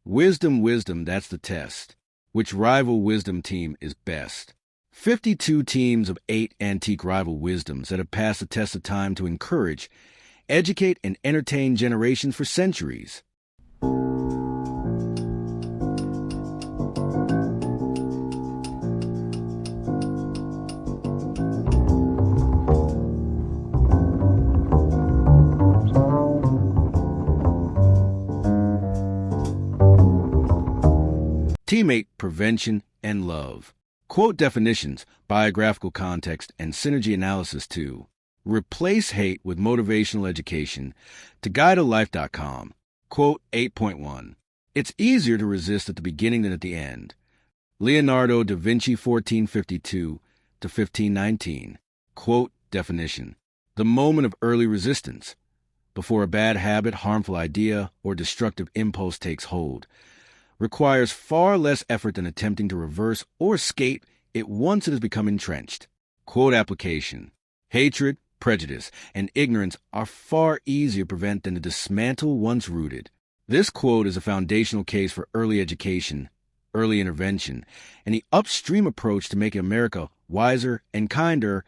Wisdom, wisdom, that's the test. Which rival wisdom team is best? 52 teams of 8 antique rival wisdoms that have passed the test of time to encourage, educate, and entertain generations for centuries. Teammate, prevention, and love. Quote definitions, biographical context, and synergy analysis too. Replace hate with motivational education to guidealife.com. Quote 8.1. It's easier to resist at the beginning than at the end. Leonardo da Vinci 1452 to 1519. Quote definition. The moment of early resistance, before a bad habit, harmful idea, or destructive impulse takes hold, requires far less effort than attempting to reverse or escape it once it has become entrenched. Quote application. Hatred, prejudice, and ignorance are far easier to prevent than to dismantle once rooted. This quote is a foundational case for early education, early intervention, and the upstream approach to making America wiser and kinder.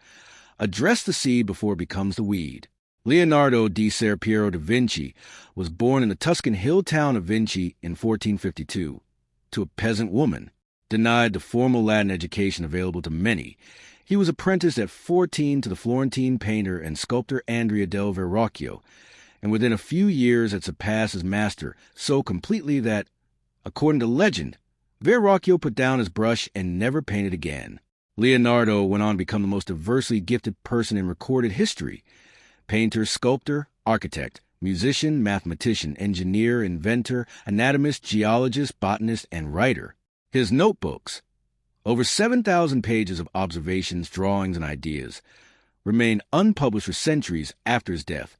Address the seed before it becomes the weed. Leonardo di Ser Piero da Vinci was born in the Tuscan hill town of Vinci in 1452 to a peasant woman. Denied the formal Latin education available to many, he was apprenticed at 14 to the Florentine painter and sculptor Andrea del Verrocchio, and within a few years had surpassed his master so completely that, according to legend, Verrocchio put down his brush and never painted again. Leonardo went on to become the most diversely gifted person in recorded history. Painter, sculptor, architect, musician, mathematician, engineer, inventor, anatomist, geologist, botanist, and writer. His notebooks, over 7,000 pages of observations, drawings, and ideas, remain unpublished for centuries after his death,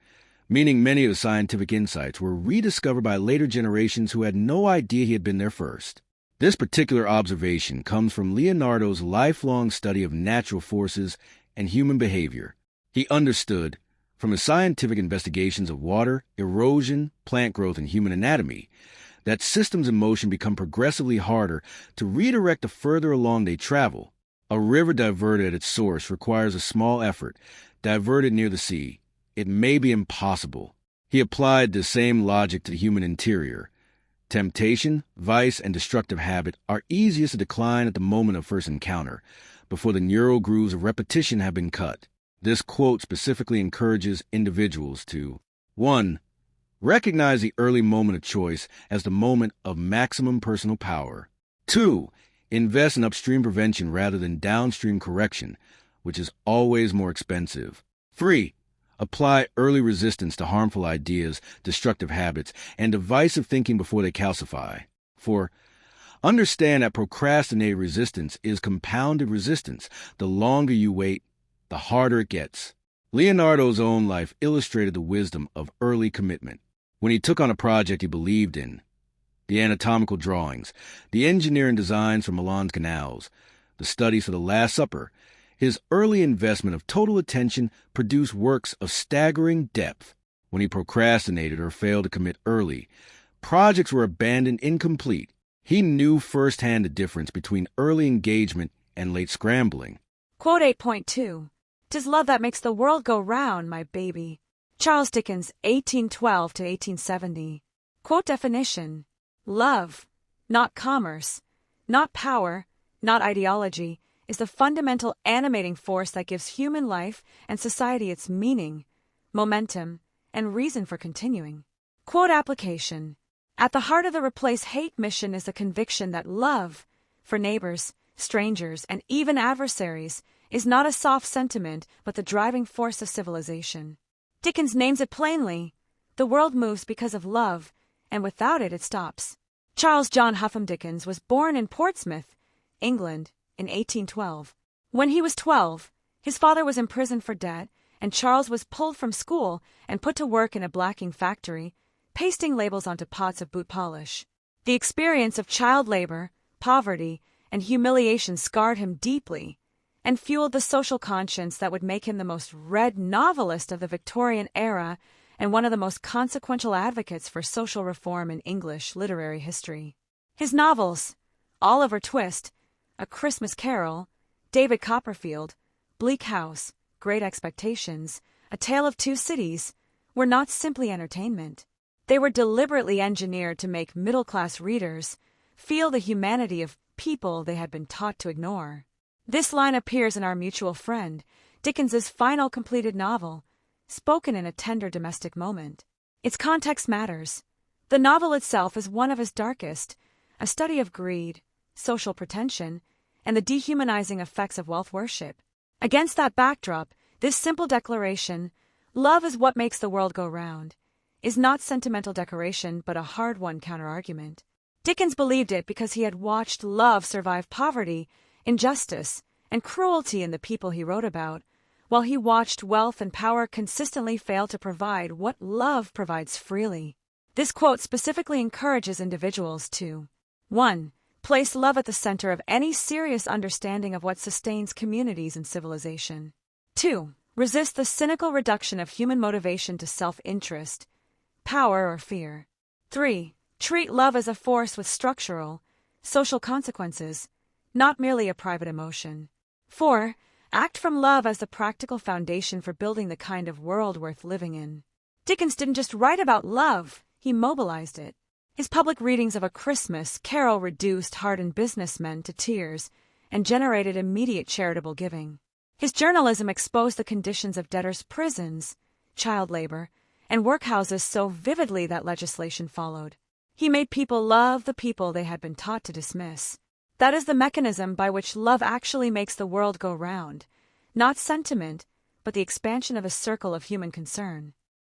meaning many of his scientific insights were rediscovered by later generations who had no idea he had been there first. This particular observation comes from Leonardo's lifelong study of natural forces and human behavior. He understood, from his scientific investigations of water, erosion, plant growth, and human anatomy, that systems in motion become progressively harder to redirect the further along they travel. A river diverted at its source requires a small effort. Diverted near the sea, it may be impossible. He applied the same logic to the human interior. Temptation, vice, and destructive habit are easiest to decline at the moment of first encounter, before the neural grooves of repetition have been cut. This quote specifically encourages individuals to 1. Recognize the early moment of choice as the moment of maximum personal power. 2. Invest in upstream prevention rather than downstream correction, which is always more expensive. 3. Apply early resistance to harmful ideas, destructive habits, and divisive thinking before they calcify. 4. Understand that procrastinated resistance is compounded resistance. The longer you wait, the harder it gets. Leonardo's own life illustrated the wisdom of early commitment. When he took on a project he believed in, the anatomical drawings, the engineering designs for Milan's canals, the studies for the Last Supper, his early investment of total attention produced works of staggering depth. When he procrastinated or failed to commit early, projects were abandoned incomplete. He knew firsthand the difference between early engagement and late scrambling. Quote 8.2. 'Tis love that makes the world go round, my baby. Charles Dickens, 1812 to 1870. Quote definition. Love, not commerce, not power, not ideology, is the fundamental animating force that gives human life and society its meaning, momentum, and reason for continuing. Quote application. At the heart of the Replace Hate mission is the conviction that love, for neighbors, strangers, and even adversaries, is not a soft sentiment but the driving force of civilization. Dickens names it plainly. The world moves because of love, and without it, it stops. Charles John Huffam Dickens was born in Portsmouth, England, in 1812. When he was 12, his father was imprisoned for debt, and Charles was pulled from school and put to work in a blacking factory, pasting labels onto pots of boot polish. The experience of child labor, poverty, and humiliation scarred him deeply, and fueled the social conscience that would make him the most read novelist of the Victorian era and one of the most consequential advocates for social reform in English literary history. His novels, Oliver Twist, A Christmas Carol, David Copperfield, Bleak House, Great Expectations, A Tale of Two Cities, were not simply entertainment. They were deliberately engineered to make middle-class readers feel the humanity of people they had been taught to ignore. This line appears in Our Mutual Friend, Dickens's final completed novel, spoken in a tender domestic moment. Its context matters. The novel itself is one of his darkest, a study of greed, social pretension, and the dehumanizing effects of wealth worship. Against that backdrop, this simple declaration, "Love is what makes the world go round," is not sentimental decoration but a hard-won counter-argument. Dickens believed it because he had watched love survive poverty, injustice, and cruelty in the people he wrote about, while he watched wealth and power consistently fail to provide what love provides freely. This quote specifically encourages individuals to 1. Place love at the center of any serious understanding of what sustains communities and civilization. 2. Resist the cynical reduction of human motivation to self-interest, power, or fear. 3. Treat love as a force with structural, social consequences, not merely a private emotion. 4. Act from love as the practical foundation for building the kind of world worth living in. Dickens didn't just write about love, he mobilized it. His public readings of A Christmas Carol reduced hardened businessmen to tears and generated immediate charitable giving. His journalism exposed the conditions of debtors' prisons, child labor, and workhouses so vividly that legislation followed. He made people love the people they had been taught to dismiss. That is the mechanism by which love actually makes the world go round, not sentiment, but the expansion of a circle of human concern.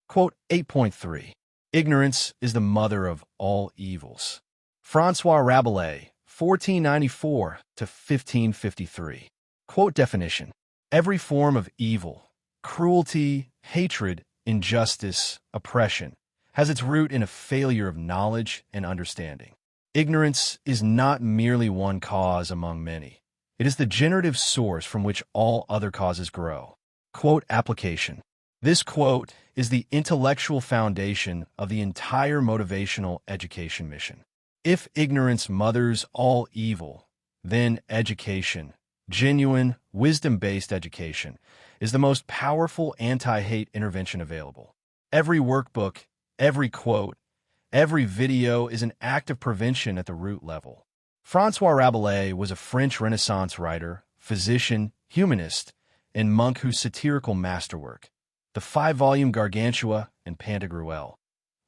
Quote 8.3. Ignorance is the mother of all evils. François Rabelais, 1494 to 1553. Quote definition. Every form of evil, cruelty, hatred, injustice, oppression, has its root in a failure of knowledge and understanding. Ignorance is not merely one cause among many. It is the generative source from which all other causes grow. Quote application. This quote is the intellectual foundation of the entire motivational education mission. If ignorance mothers all evil, then education, genuine, wisdom-based education, is the most powerful anti-hate intervention available. Every workbook, every quote, every video is an act of prevention at the root level. François Rabelais was a French Renaissance writer, physician, humanist, and monk whose satirical masterwork, the 5-volume Gargantua and Pantagruel,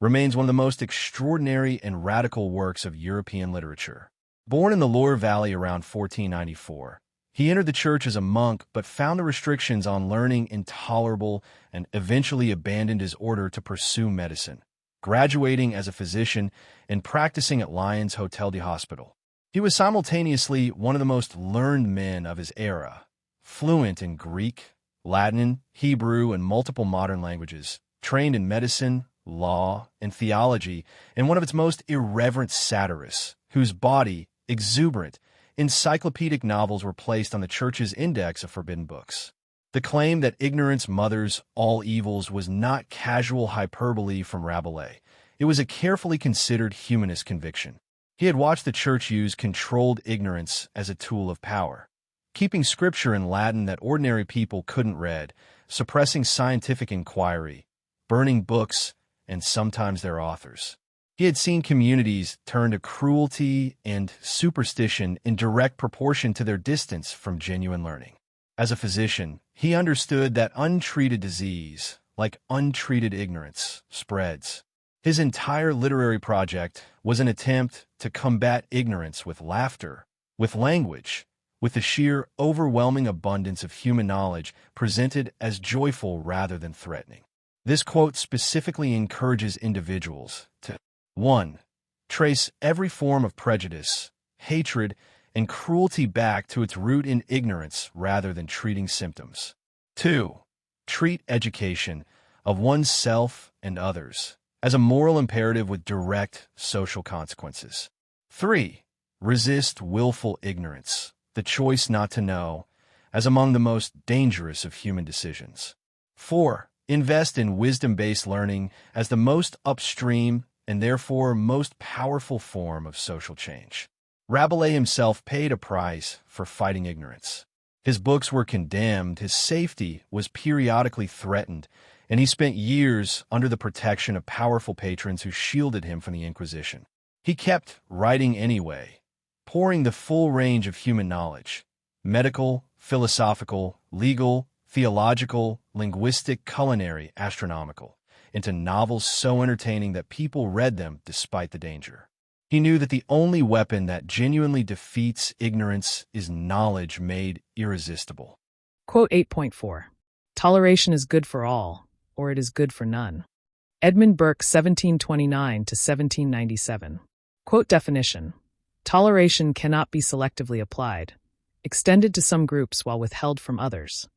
remains one of the most extraordinary and radical works of European literature. Born in the Loire Valley around 1494, he entered the church as a monk but found the restrictions on learning intolerable and eventually abandoned his order to pursue medicine, graduating as a physician and practicing at Lyons Hotel de Hospital. He was simultaneously one of the most learned men of his era, fluent in Greek, Latin, Hebrew, and multiple modern languages, trained in medicine, law, and theology, and one of its most irreverent satirists, whose body, exuberant, encyclopedic novels were placed on the Church's index of forbidden books. The claim that ignorance mothers all evils was not casual hyperbole from Rabelais. It was a carefully considered humanist conviction. He had watched the Church use controlled ignorance as a tool of power, keeping scripture in Latin that ordinary people couldn't read, suppressing scientific inquiry, burning books, and sometimes their authors. He had seen communities turn to cruelty and superstition in direct proportion to their distance from genuine learning. As a physician, he understood that untreated disease, like untreated ignorance, spreads. His entire literary project was an attempt to combat ignorance with laughter, with language, with the sheer, overwhelming abundance of human knowledge presented as joyful rather than threatening. This quote specifically encourages individuals to 1. Trace every form of prejudice, hatred, and cruelty back to its root in ignorance rather than treating symptoms. 2. Treat education of oneself and others as a moral imperative with direct social consequences. 3. Resist willful ignorance, the choice not to know, as among the most dangerous of human decisions. 4. invest in wisdom-based learning as the most upstream and therefore most powerful form of social change. Rabelais himself paid a price for fighting ignorance. His books were condemned, his safety was periodically threatened, and he spent years under the protection of powerful patrons who shielded him from the Inquisition. He kept writing anyway, pouring the full range of human knowledge, medical, philosophical, legal, theological, linguistic, culinary, astronomical, into novels so entertaining that people read them despite the danger. He knew that the only weapon that genuinely defeats ignorance is knowledge made irresistible. Quote 8.4. Toleration is good for all, or it is good for none. Edmund Burke, 1729 to 1797. Quote definition. Toleration cannot be selectively applied, extended to some groups while withheld from others,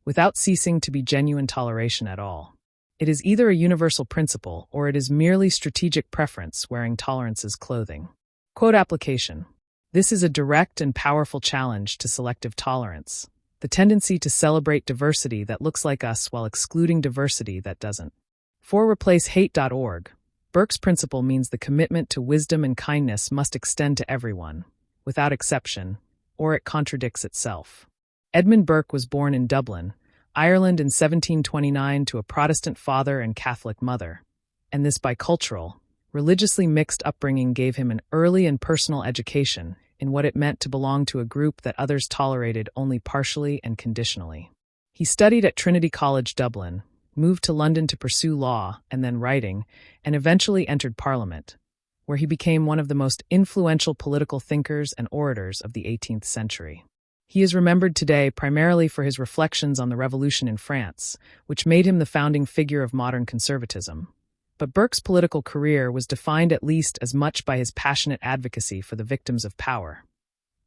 without ceasing to be genuine toleration at all. It is either a universal principle or it is merely strategic preference wearing tolerance as clothing. Quote application. This is a direct and powerful challenge to selective tolerance, the tendency to celebrate diversity that looks like us while excluding diversity that doesn't. For replacehate.org, Burke's principle means the commitment to wisdom and kindness must extend to everyone, without exception, or it contradicts itself. Edmund Burke was born in Dublin, Ireland in 1729 to a Protestant father and Catholic mother, and this bicultural, religiously mixed upbringing gave him an early and personal education in what it meant to belong to a group that others tolerated only partially and conditionally. He studied at Trinity College, Dublin, moved to London to pursue law and then writing, and eventually entered Parliament, where he became one of the most influential political thinkers and orators of the 18th century. He is remembered today primarily for his reflections on the revolution in France, which made him the founding figure of modern conservatism. But Burke's political career was defined at least as much by his passionate advocacy for the victims of power: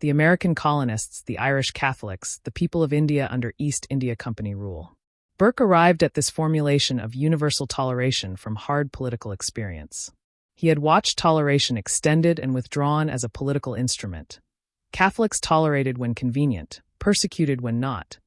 the American colonists, the Irish Catholics, the people of India under East India Company rule. Burke arrived at this formulation of universal toleration from hard political experience. He had watched toleration extended and withdrawn as a political instrument. Catholics tolerated when convenient, persecuted when not.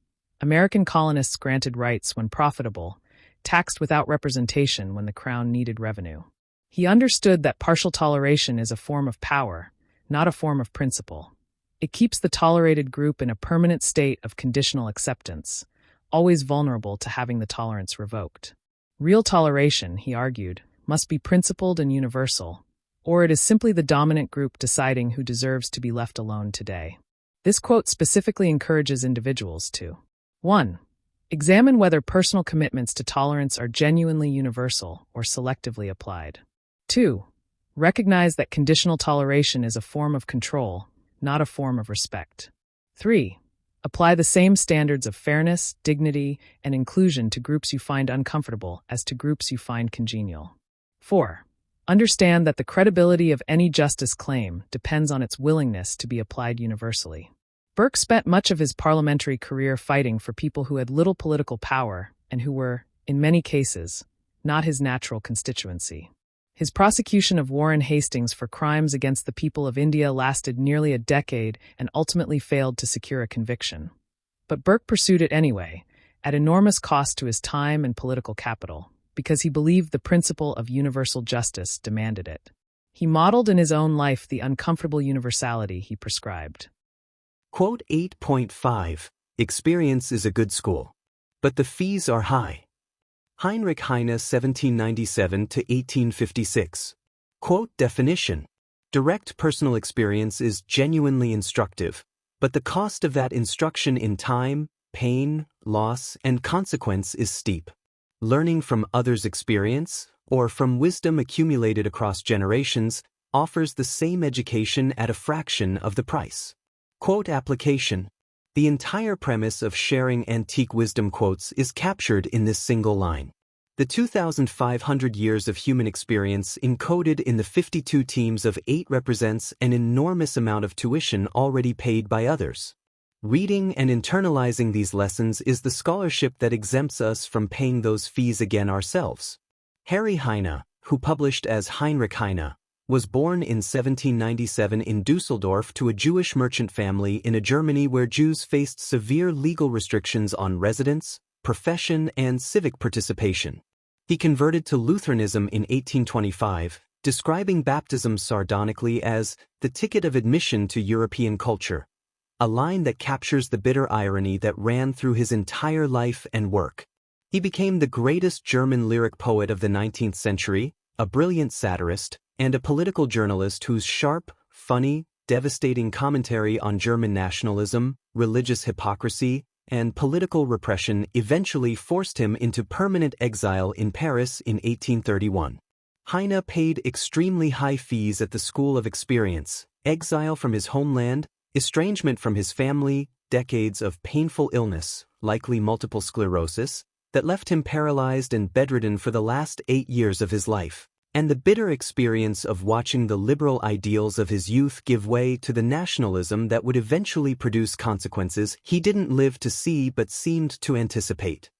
American colonists granted rights when profitable, taxed without representation when the crown needed revenue. He understood that partial toleration is a form of power, not a form of principle. It keeps the tolerated group in a permanent state of conditional acceptance, always vulnerable to having the tolerance revoked. Real toleration, he argued, must be principled and universal, or it is simply the dominant group deciding who deserves to be left alone today. This quote specifically encourages individuals to 1. Examine whether personal commitments to tolerance are genuinely universal or selectively applied. 2. Recognize that conditional toleration is a form of control, not a form of respect. 3. Apply the same standards of fairness, dignity, and inclusion to groups you find uncomfortable as to groups you find congenial. 4. Understand that the credibility of any justice claim depends on its willingness to be applied universally. Burke spent much of his parliamentary career fighting for people who had little political power and who were, in many cases, not his natural constituency. His prosecution of Warren Hastings for crimes against the people of India lasted nearly a decade and ultimately failed to secure a conviction. But Burke pursued it anyway, at enormous cost to his time and political capital, because he believed the principle of universal justice demanded it. He modeled in his own life the uncomfortable universality he prescribed. Quote 8.5. Experience is a good school, but the fees are high. Heinrich Heine, 1797 to 1856. Quote definition. Direct personal experience is genuinely instructive, but the cost of that instruction in time, pain, loss, and consequence is steep. Learning from others' experience, or from wisdom accumulated across generations, offers the same education at a fraction of the price. Quote application. The entire premise of sharing antique wisdom quotes is captured in this single line. The 2,500 years of human experience encoded in the 52 teams of 8 represents an enormous amount of tuition already paid by others. Reading and internalizing these lessons is the scholarship that exempts us from paying those fees again ourselves. Harry Heine, who published as Heinrich Heine, was born in 1797 in Dusseldorf to a Jewish merchant family in a Germany where Jews faced severe legal restrictions on residence, profession, and civic participation. He converted to Lutheranism in 1825, describing baptism sardonically as the ticket of admission to European culture, a line that captures the bitter irony that ran through his entire life and work. He became the greatest German lyric poet of the 19th century, a brilliant satirist, and a political journalist whose sharp, funny, devastating commentary on German nationalism, religious hypocrisy, and political repression eventually forced him into permanent exile in Paris in 1831. Heine paid extremely high fees at the School of Experience, exile from his homeland, estrangement from his family, decades of painful illness, likely multiple sclerosis, that left him paralyzed and bedridden for the last 8 years of his life, and the bitter experience of watching the liberal ideals of his youth give way to the nationalism that would eventually produce consequences he didn't live to see but seemed to anticipate.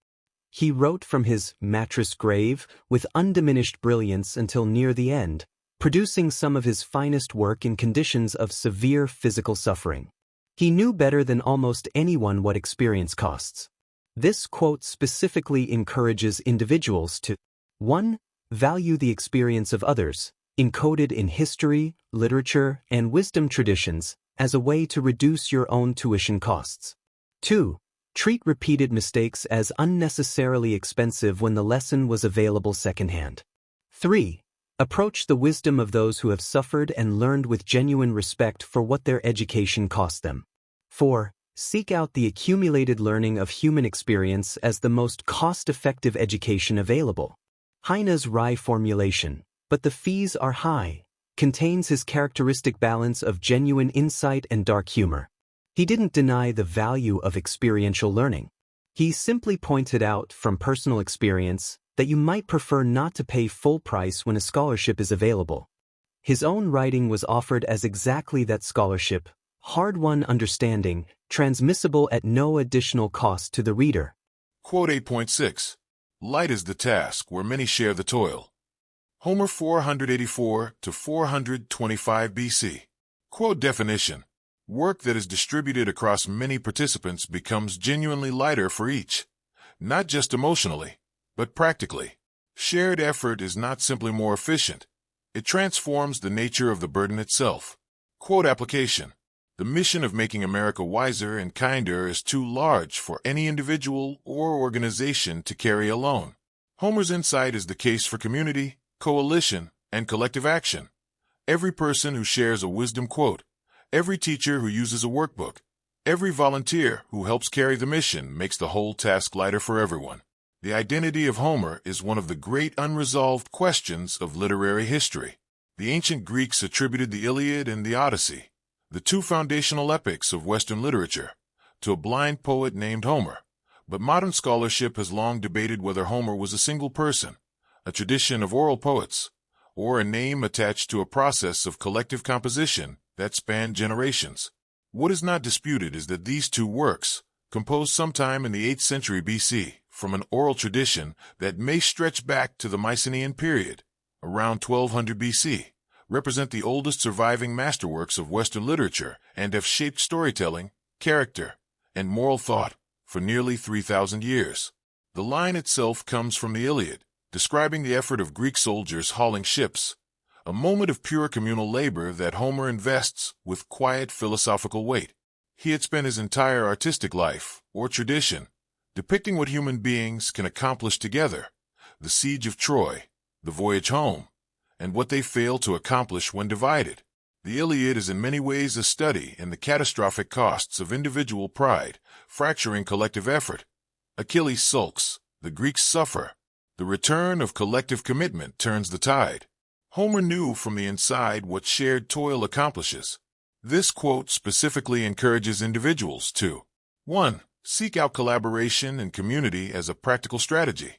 He wrote from his mattress grave with undiminished brilliance until near the end, producing some of his finest work in conditions of severe physical suffering. He knew better than almost anyone what experience costs. This quote specifically encourages individuals to 1. Value the experience of others, encoded in history, literature, and wisdom traditions, as a way to reduce your own tuition costs. 2. Treat repeated mistakes as unnecessarily expensive when the lesson was available secondhand. 3. Approach the wisdom of those who have suffered and learned with genuine respect for what their education cost them. 4. Seek out the accumulated learning of human experience as the most cost-effective education available. Heine's wry formulation, "but the fees are high," contains his characteristic balance of genuine insight and dark humor. He didn't deny the value of experiential learning. He simply pointed out from personal experience that you might prefer not to pay full price when a scholarship is available. His own writing was offered as exactly that scholarship, hard-won understanding, transmissible at no additional cost to the reader. Quote 8.6. Light is the task where many share the toil. Homer 484 to 425 BC. Quote definition. Work that is distributed across many participants becomes genuinely lighter for each, not just emotionally, but practically. Shared effort is not simply more efficient. It transforms the nature of the burden itself. Quote application. The mission of making America wiser and kinder is too large for any individual or organization to carry alone. Homer's insight is the case for community, coalition, and collective action. Every person who shares a wisdom quote, every teacher who uses a workbook, every volunteer who helps carry the mission makes the whole task lighter for everyone. The identity of Homer is one of the great unresolved questions of literary history. The ancient Greeks attributed the Iliad and the Odyssey, the two foundational epics of Western literature, to a blind poet named Homer. But modern scholarship has long debated whether Homer was a single person, a tradition of oral poets, or a name attached to a process of collective composition that spanned generations. What is not disputed is that these two works, composed sometime in the 8th century BC from an oral tradition that may stretch back to the Mycenaean period, around 1200 BC, represent the oldest surviving masterworks of Western literature and have shaped storytelling, character, and moral thought for nearly 3,000 years. The line itself comes from the Iliad, describing the effort of Greek soldiers hauling ships, a moment of pure communal labor that Homer invests with quiet philosophical weight. He had spent his entire artistic life, or tradition, depicting what human beings can accomplish together, the siege of Troy, the voyage home, and what they fail to accomplish when divided. The Iliad is in many ways a study in the catastrophic costs of individual pride, fracturing collective effort. Achilles sulks, the Greeks suffer. The return of collective commitment turns the tide. Homer knew from the inside what shared toil accomplishes. This quote specifically encourages individuals to 1. Seek out collaboration and community as a practical strategy,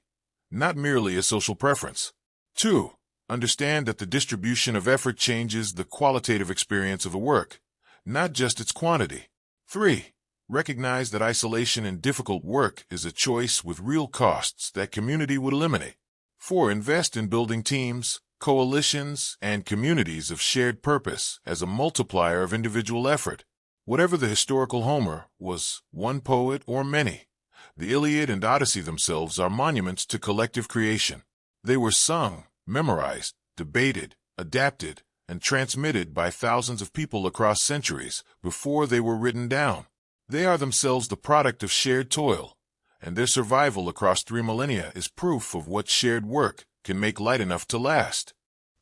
not merely a social preference. 2. Understand that the distribution of effort changes the qualitative experience of a work, not just its quantity. 3. Recognize that isolation in difficult work is a choice with real costs that community would eliminate. 4. Invest in building teams, coalitions, and communities of shared purpose as a multiplier of individual effort. Whatever the historical Homer was, one poet or many, The Iliad and Odyssey themselves are monuments to collective creation. They were sung, memorized, debated, adapted, and transmitted by thousands of people across centuries before they were written down. They are themselves the product of shared toil, and their survival across 3 millennia is proof of what shared work can make light enough to last.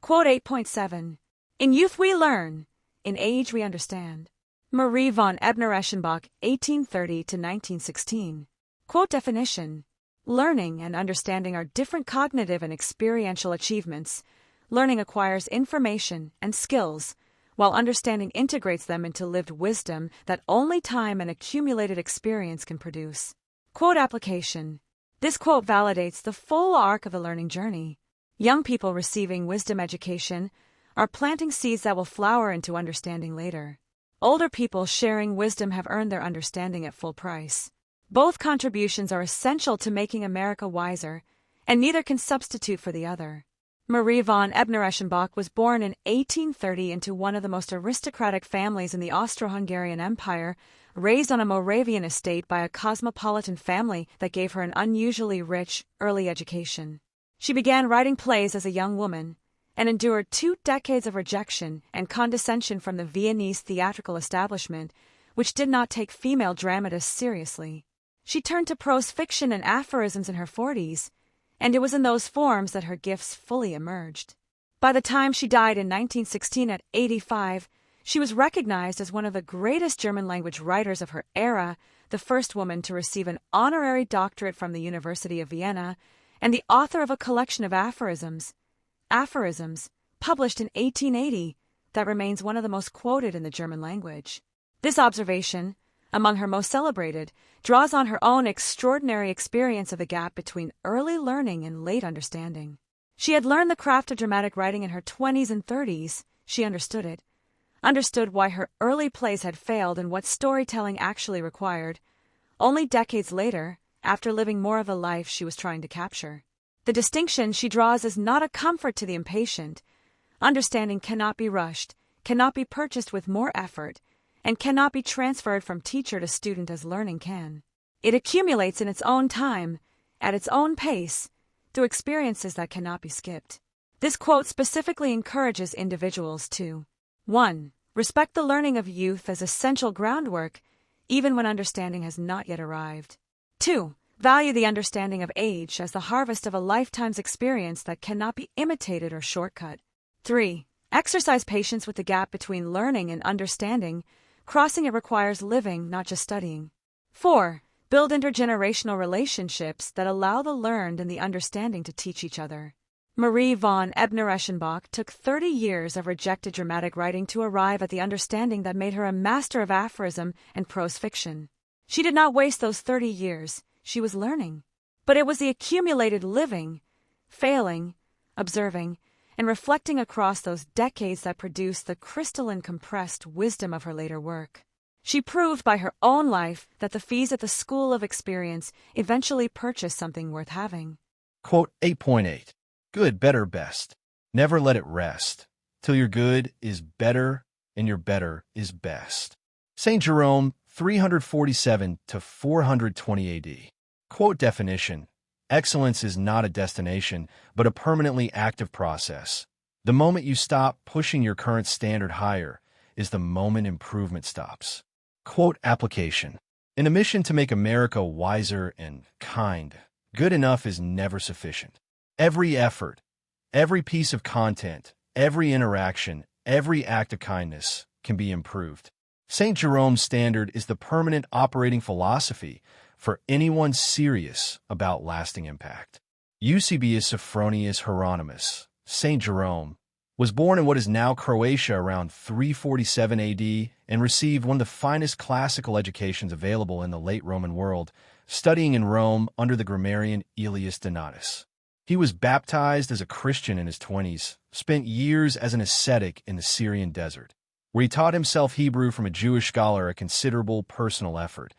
Quote 8.7. In youth we learn, in age we understand. MarievonEbner-Eschenbach, 1830 to 1916. Quote definition. Learning and understanding are different cognitive and experiential achievements. Learning acquires information and skills, while understanding integrates them into lived wisdom that only time and accumulated experience can produce. Quote application. This quote validates the full arc of the learning journey. Young people receiving wisdom education are planting seeds that will flower into understanding later. Older people sharing wisdom have earned their understanding at full price. Both contributions are essential to making America wiser, and neither can substitute for the other. MarievonEbner-Eschenbach was born in 1830 into one of the most aristocratic families in the Austro-Hungarian Empire, raised on a Moravian estate by a cosmopolitan family that gave her an unusually rich, early education. She began writing plays as a young woman, and endured 2 decades of rejection and condescension from the Viennese theatrical establishment, which did not take female dramatists seriously. She turned to prose fiction and aphorisms in her 40s, and it was in those forms that her gifts fully emerged. By the time she died in 1916 at 85, she was recognized as one of the greatest German-language writers of her era, the first woman to receive an honorary doctorate from the University of Vienna, and the author of a collection of aphorisms, published in 1880, that remains one of the most quoted in the German language. This observation, among her most celebrated, draws on her own extraordinary experience of the gap between early learning and late understanding. She had learned the craft of dramatic writing in her 20s and 30s. She understood why her early plays had failed and what storytelling actually required. Only decades later, after living more of a life she was trying to capture. The distinction she draws is not a comfort to the impatient. Understanding cannot be rushed, cannot be purchased with more effort, and cannot be transferred from teacher to student as learning can. It accumulates in its own time, at its own pace, through experiences that cannot be skipped. This quote specifically encourages individuals to 1. Respect the learning of youth as essential groundwork, even when understanding has not yet arrived. 2. Value the understanding of age as the harvest of a lifetime's experience that cannot be imitated or shortcut. 3. Exercise patience with the gap between learning and understanding. Crossing it requires living, not just studying. 4. Build intergenerational relationships that allow the learned and the understanding to teach each other. MarievonEbner-Eschenbach took 30 years of rejected dramatic writing to arrive at the understanding that made her a master of aphorism and prose fiction. She did not waste those 30 years. She was learning. But it was the accumulated living, failing, observing, and reflecting across those decades that produced the crystalline compressed wisdom of her later work. She proved by her own life that the fees at the school of experience eventually purchased something worth having. Quote 8.8. Good, better, best. Never let it rest, till your good is better and your better is best. St. Jerome, 347 to 420 AD. Quote definition. Excellence is not a destination, but a permanently active process. The moment you stop pushing your current standard higher is the moment improvement stops. Quote application. In a mission to make America wiser and kind, good enough is never sufficient. Every effort, every piece of content, every interaction, every act of kindness can be improved. St. Jerome's standard is the permanent operating philosophy for anyone serious about lasting impact. Eusebius Sophronius Hieronymus, St. Jerome, was born in what is now Croatia around 347 AD and received one of the finest classical educations available in the late Roman world, studying in Rome under the grammarian Aelius Donatus. He was baptized as a Christian in his 20s, spent years as an ascetic in the Syrian desert, where he taught himself Hebrew from a Jewish scholar at considerable personal effort,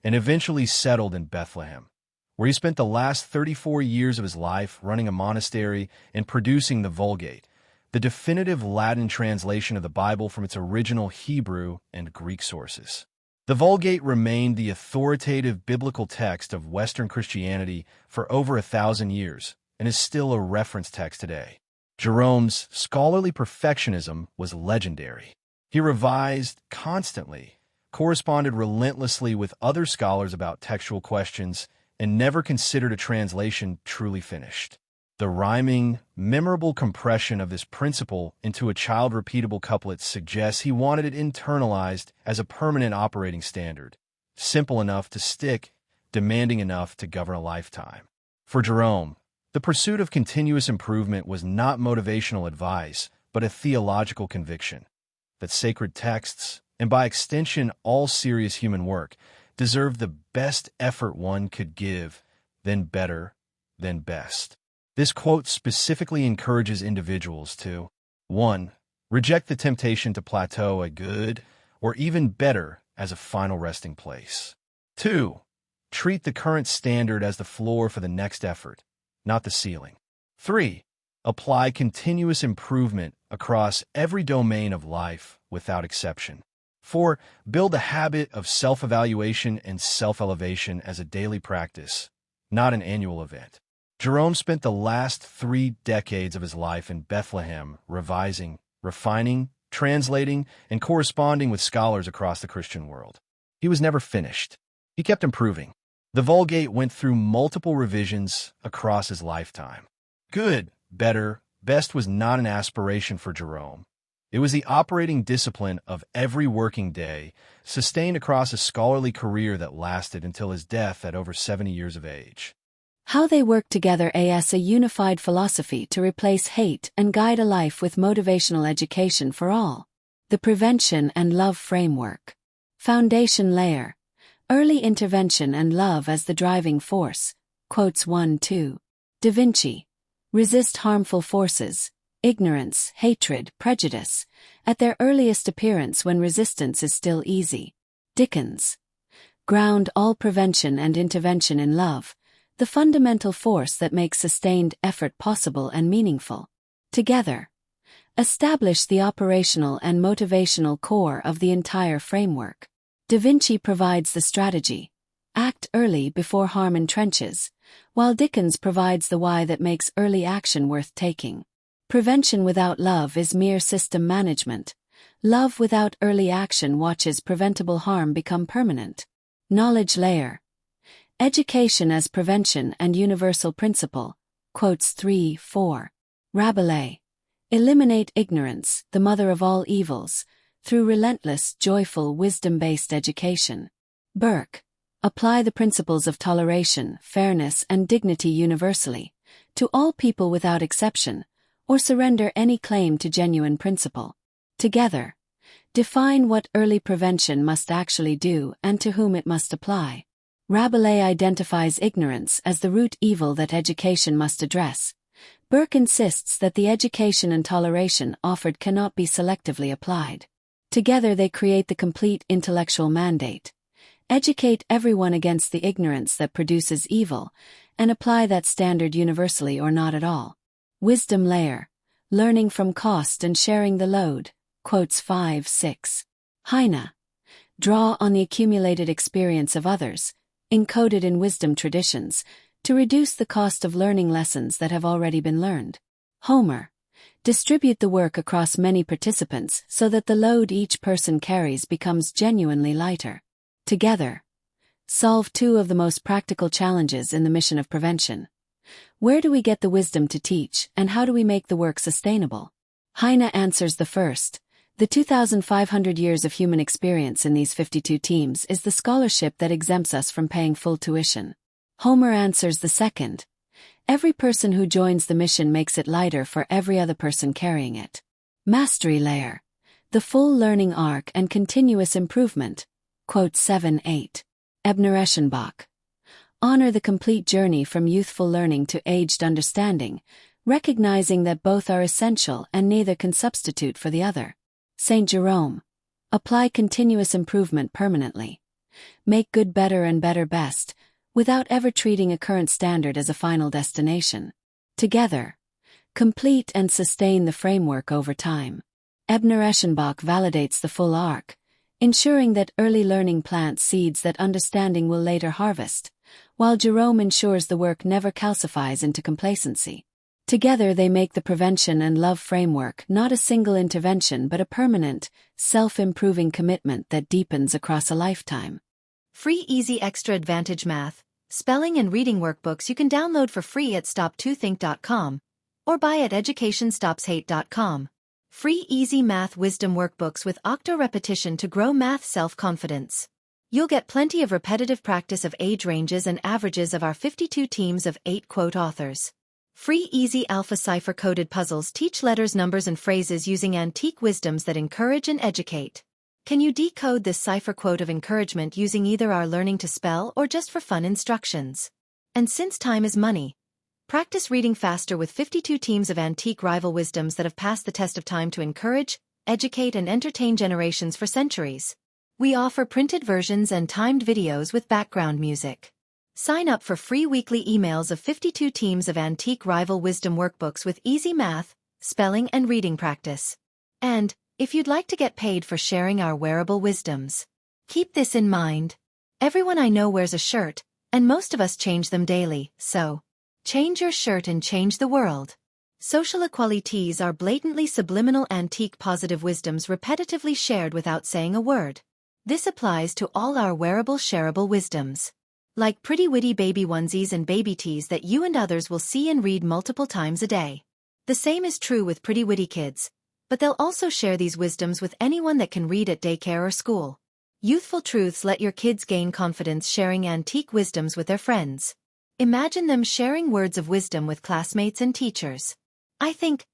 and eventually settled in Bethlehem, where he spent the last 34 years of his life running a monastery and producing the Vulgate, the definitive Latin translation of the Bible from its original Hebrew and Greek sources. The Vulgate remained the authoritative biblical text of Western Christianity for over 1,000 years and is still a reference text today. Jerome's scholarly perfectionism was legendary. He revised constantly, corresponded relentlessly with other scholars about textual questions, and never considered a translation truly finished. The rhyming, memorable compression of this principle into a child-repeatable couplet suggests he wanted it internalized as a permanent operating standard, simple enough to stick, demanding enough to govern a lifetime. For Jerome, the pursuit of continuous improvement was not motivational advice, but a theological conviction that sacred texts, and by extension all serious human work, deserve the best effort one could give, then better, then best. This quote specifically encourages individuals to 1. Reject the temptation to plateau at good, or even better, as a final resting place. 2. Treat the current standard as the floor for the next effort, not the ceiling. 3. Apply continuous improvement across every domain of life without exception. 4. Build a habit of self-evaluation and self-elevation as a daily practice, not an annual event. Jerome spent the last 3 decades of his life in Bethlehem revising, refining, translating, and corresponding with scholars across the Christian world. He was never finished. He kept improving. The Vulgate went through multiple revisions across his lifetime. Good, better, best was not an aspiration for Jerome. It was the operating discipline of every working day, sustained across a scholarly career that lasted until his death at over 70 years of age. How they work together as a unified philosophy to replace hate and guide a life with motivational education for all. The prevention and love framework. Foundation layer. Early intervention and love as the driving force. Quotes 1-2. Da Vinci. Resist harmful forces, ignorance, hatred, prejudice, at their earliest appearance when resistance is still easy. Dickens. Ground all prevention and intervention in love, the fundamental force that makes sustained effort possible and meaningful. Together, establish the operational and motivational core of the entire framework. Da Vinci provides the strategy. Act early before harm entrenches, while Dickens provides the why that makes early action worth taking. Prevention without love is mere system management. Love without early action watches preventable harm become permanent. Knowledge layer. Education as prevention and universal principle. Quotes 3-4. Rabelais. Eliminate ignorance, the mother of all evils, through relentless, joyful, wisdom-based education. Burke. Apply the principles of toleration, fairness, and dignity universally, to all people without exception, or surrender any claim to genuine principle. Together, define what early prevention must actually do and to whom it must apply. Rabelais identifies ignorance as the root evil that education must address. Burke insists that the education and toleration offered cannot be selectively applied. Together they create the complete intellectual mandate. Educate everyone against the ignorance that produces evil, and apply that standard universally or not at all. Wisdom layer. Learning from cost and sharing the load. Quotes 5-6. Heine. Draw on the accumulated experience of others, encoded in wisdom traditions, to reduce the cost of learning lessons that have already been learned. Homer. Distribute the work across many participants so that the load each person carries becomes genuinely lighter. Together, solve 2 of the most practical challenges in the mission of prevention. Where do we get the wisdom to teach, and how do we make the work sustainable? Heine answers the first. The 2,500 years of human experience in these 52 teams is the scholarship that exempts us from paying full tuition. Homer answers the second. Every person who joins the mission makes it lighter for every other person carrying it. Mastery layer. The full learning arc and continuous improvement. Quote 7-8. Ebner-Eschenbach. Honor the complete journey from youthful learning to aged understanding, recognizing that both are essential and neither can substitute for the other. St. Jerome. Apply continuous improvement permanently. Make good better and better best, without ever treating a current standard as a final destination. Together, complete and sustain the framework over time. Ebner-Eschenbach validates the full arc. ensuring that early learning plants seeds that understanding will later harvest, while Jerome ensures the work never calcifies into complacency. Together they make the prevention and love framework not a single intervention but a permanent, self-improving commitment that deepens across a lifetime. Free Easy Extra Advantage Math, Spelling and Reading Workbooks you can download for free at stop2think.com or buy at educationstopshate.com. Free Easy Math Wisdom Workbooks with octo repetition to grow math self-confidence. You'll get plenty of repetitive practice of age ranges and averages of our 52 teams of 8 quote authors. Free Easy Alpha Cipher-coded puzzles teach letters, numbers, and phrases using antique wisdoms that encourage and educate. Can you decode this cipher quote of encouragement using either our Learning to Spell or just for fun instructions? And since time is money, practice reading faster with 52 teams of antique rival wisdoms that have passed the test of time to encourage, educate, and entertain generations for centuries. We offer printed versions and timed videos with background music. Sign up for free weekly emails of 52 teams of antique rival wisdom workbooks with easy math, spelling, and reading practice. And, if you'd like to get paid for sharing our wearable wisdoms, keep this in mind. Everyone I know wears a shirt, and most of us change them daily, so change your shirt and change the world. Social equalities are blatantly subliminal antique positive wisdoms repetitively shared without saying a word. This applies to all our wearable shareable wisdoms. Like pretty witty baby onesies and baby tees that you and others will see and read multiple times a day. The same is true with pretty witty kids, but they'll also share these wisdoms with anyone that can read at daycare or school. Youthful truths let your kids gain confidence sharing antique wisdoms with their friends. Imagine them sharing words of wisdom with classmates and teachers. I think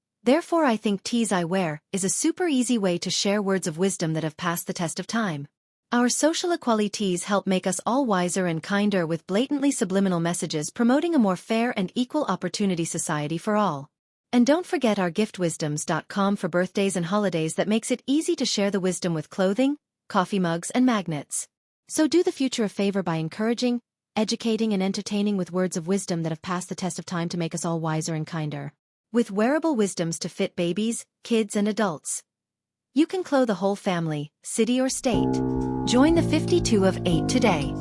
tees I wear is a super easy way to share words of wisdom that have passed the test of time. Our social equalities help make us all wiser and kinder with blatantly subliminal messages promoting a more fair and equal opportunity society for all. And don't forget our giftwisdoms.com for birthdays and holidays that makes it easy to share the wisdom with clothing, coffee mugs, and magnets. So do the future a favor by encouraging, educating, and entertaining with words of wisdom that have passed the test of time to make us all wiser and kinder. With wearable wisdoms to fit babies, kids, and adults. You can clothe a whole family, city, or state. Join the 52 of 8 today.